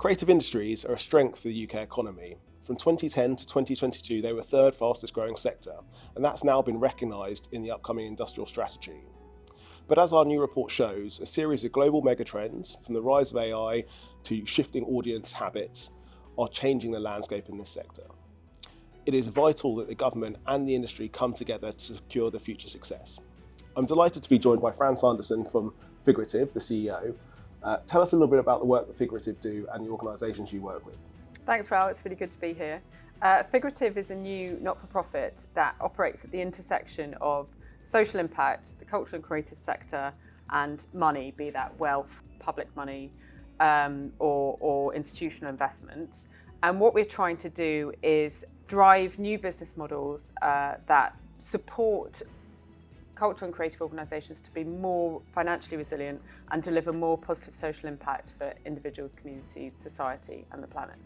Creative industries are a strength for the UK economy. From 2010 to 2022, they were third fastest growing sector, and that's now been recognised in the upcoming industrial strategy. But as our new report shows, a series of global megatrends, from the rise of AI to shifting audience habits, are changing the landscape in this sector. It is vital that the government and the industry come together to secure the future success. I'm delighted to be joined by Fran Sanderson from Figurative, the CEO. Tell us a little bit about the work that Figurative do and the organisations you work with. Thanks, Raoul. It's really good to be here. Figurative is a new not-for-profit that operates at the intersection of social impact, the cultural and creative sector, and money, be that wealth, public money, or institutional investment. And what we're trying to do is drive new business models that support cultural and creative organisations to be more financially resilient and deliver more positive social impact for individuals, communities, society, and the planet.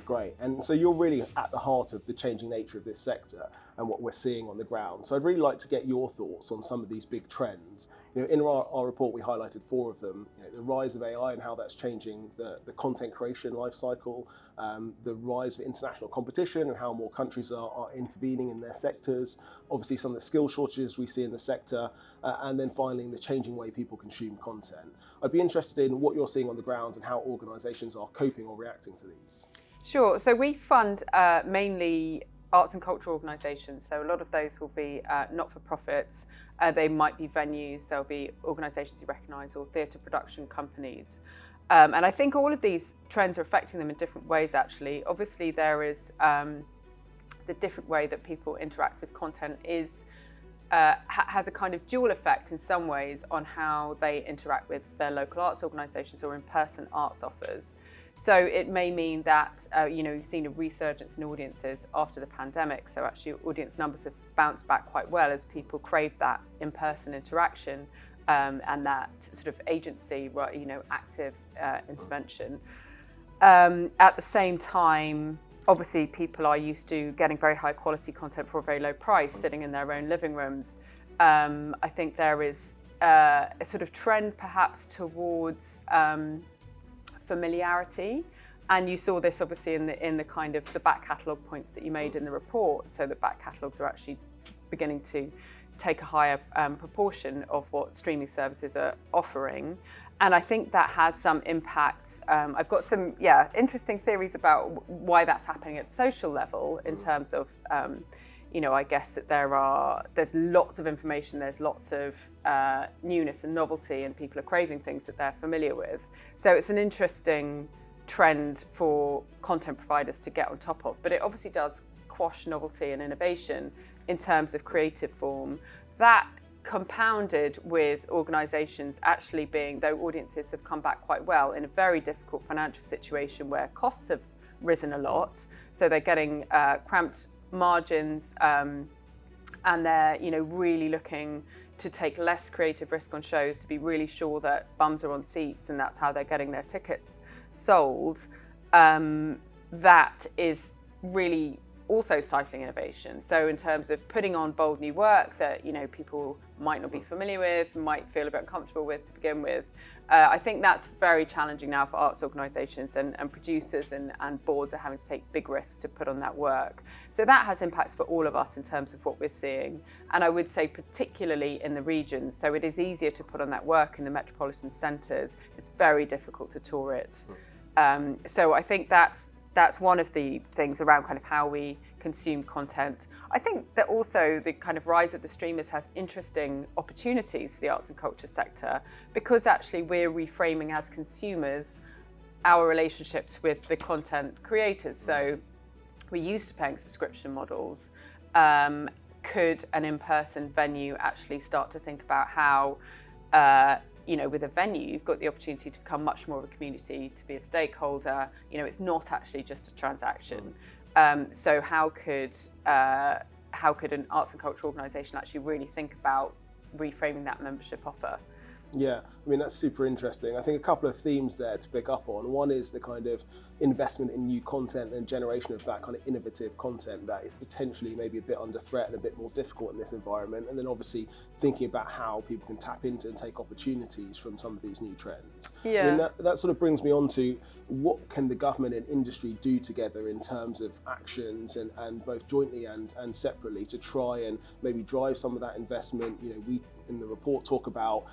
Great, and so you're really at the heart of the changing nature of this sector and what we're seeing on the ground. So I'd really like to get your thoughts on some of these big trends. In our report, we highlighted 4 of them. The rise of AI and how that's changing the content creation life cycle, the rise of international competition and how more countries are intervening in their sectors, obviously some of the skill shortages we see in the sector, and then finally the changing way people consume content. I'd be interested in what you're seeing on the ground and how organisations are coping or reacting to these. Sure. So we fund mainly arts and cultural organisations. So a lot of those will be not-for-profits. They might be venues. There'll be organisations you recognise or theatre production companies. And I think all of these trends are affecting them in different ways, actually. Obviously, there is the different way that people interact with content has a kind of dual effect in some ways on how they interact with their local arts organisations or in-person arts offers. So it may mean that, you've seen a resurgence in audiences after the pandemic. So actually audience numbers have bounced back quite well as people crave that in-person interaction and that sort of agency, active intervention. At the same time, obviously people are used to getting very high quality content for a very low price, sitting in their own living rooms. I think there is a sort of trend perhaps towards familiarity, and you saw this obviously in the kind of the back catalogue points that you made in the report. So the back catalogues are actually beginning to take a higher proportion of what streaming services are offering, and I think that has some impacts. I've got some interesting theories about why that's happening at social level in terms of I guess that there's lots of information, there's lots of newness and novelty, and people are craving things that they're familiar with. So it's an interesting trend for content providers to get on top of, but it obviously does quash novelty and innovation in terms of creative form. That compounded with organisations actually being, though audiences have come back quite well, in a very difficult financial situation where costs have risen a lot, so they're getting cramped margins, and they're really looking to take less creative risk on shows to be really sure that bums are on seats, and that's how they're getting their tickets sold. That is really also stifling innovation. So in terms of putting on bold new work that people might not be familiar with, might feel a bit uncomfortable with to begin with, I think that's very challenging now for arts organisations, and producers and boards are having to take big risks to put on that work. So that has impacts for all of us in terms of what we're seeing, and I would say particularly in the regions. So it is easier to put on that work in the metropolitan centres. It's very difficult to tour it. So I think that's one of the things around kind of how we consume content. I think that also the kind of rise of the streamers has interesting opportunities for the arts and culture sector, because actually we're reframing as consumers our relationships with the content creators. So we're used to paying subscription models. Could an in-person venue actually start to think about how with a venue, you've got the opportunity to become much more of a community, to be a stakeholder. It's not actually just a transaction. So how could an arts and culture organisation actually really think about reframing that membership offer? Yeah, I mean, that's super interesting. I think a couple of themes there to pick up on. One is the kind of investment in new content and generation of that kind of innovative content that is potentially maybe a bit under threat and a bit more difficult in this environment. And then obviously thinking about how people can tap into and take opportunities from some of these new trends. Yeah. I mean, that sort of brings me on to what can the government and industry do together in terms of actions and both jointly and separately to try and maybe drive some of that investment. You know, we in the report talk about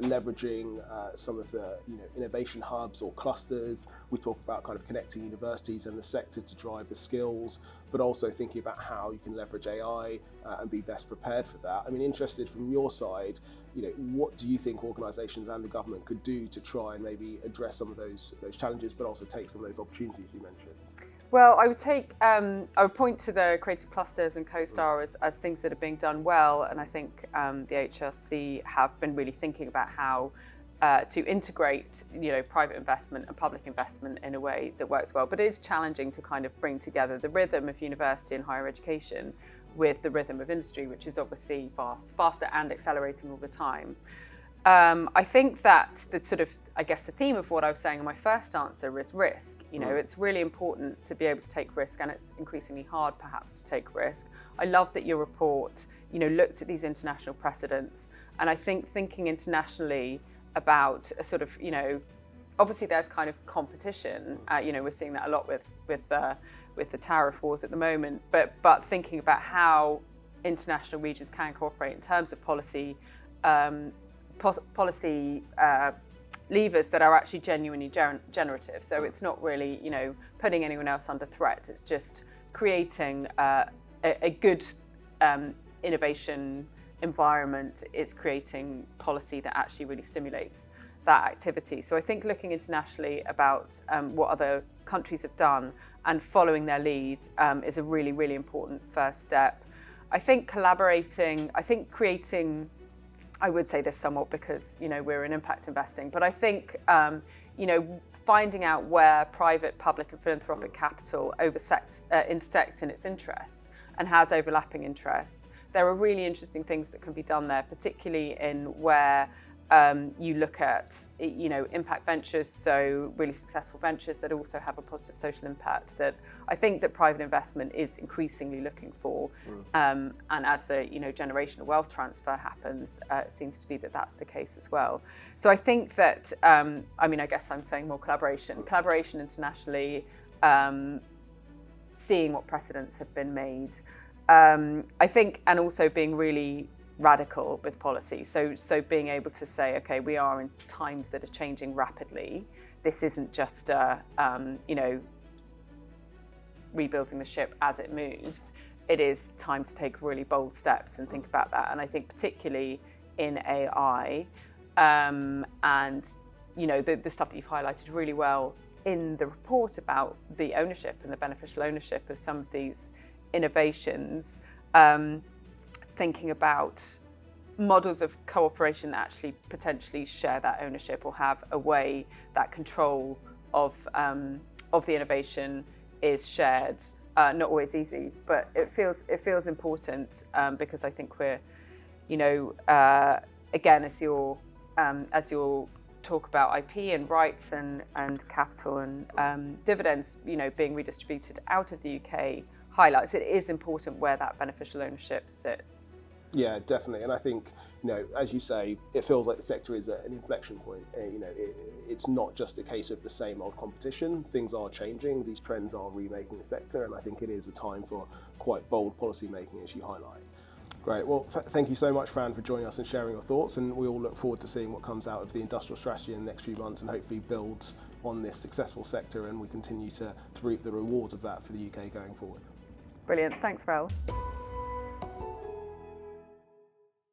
leveraging some of the innovation hubs or clusters. We talk about kind of connecting universities and the sector to drive the skills, but also thinking about how you can leverage AI and be best prepared for that. I mean, interested from your side, what do you think organisations and the government could do to try and maybe address some of those challenges, but also take some of those opportunities you mentioned? Well, I would point to the creative clusters and CoStar as things that are being done well, and I think the HRC have been really thinking about how to integrate, private investment and public investment in a way that works well. But it is challenging to kind of bring together the rhythm of university and higher education with the rhythm of industry, which is obviously faster and accelerating all the time. I think that the theme of what I was saying in my first answer is risk. It's really important to be able to take risk, and it's increasingly hard perhaps to take risk. I love that your report, looked at these international precedents, and I think thinking internationally about a sort of, obviously there's kind of competition. We're seeing that a lot with the tariff wars at the moment, but thinking about how international regions can cooperate in terms of policy levers that are actually genuinely generative. So it's not really, putting anyone else under threat. It's just creating a good innovation environment. It's creating policy that actually really stimulates that activity. So I think looking internationally about what other countries have done and following their lead is a really, really important first step. I think creating, I would say this somewhat because, we're in impact investing, but I think, finding out where private, public and philanthropic capital intersects in its interests and has overlapping interests. There are really interesting things that can be done there, particularly in where you look at, impact ventures, so really successful ventures that also have a positive social impact that I think that private investment is increasingly looking for. And as the, generational wealth transfer happens, it seems to be that that's the case as well. So I think that, I guess I'm saying more collaboration internationally, seeing what precedents have been made. I think, and also being really radical with policy. So being able to say, okay, we are in times that are changing rapidly. This isn't just, rebuilding the ship as it moves. It is time to take really bold steps and think about that. And I think particularly in AI, and, the stuff that you've highlighted really well in the report about the ownership and the beneficial ownership of some of these innovations, thinking about models of cooperation that actually potentially share that ownership or have a way that control of the innovation is shared. Not always easy, but it feels important because I think we're, again, as you'll talk about IP and rights and capital and dividends, being redistributed out of the UK highlights it is important where that beneficial ownership sits. Yeah, definitely. And I think, as you say, it feels like the sector is at an inflection point. It's not just a case of the same old competition. Things are changing. These trends are remaking the sector. And I think it is a time for quite bold policy making, as you highlight. Great. Well, thank you so much, Fran, for joining us and sharing your thoughts. And we all look forward to seeing what comes out of the industrial strategy in the next few months and hopefully builds on this successful sector and we continue to reap the rewards of that for the UK going forward. Brilliant. Thanks, Raoul.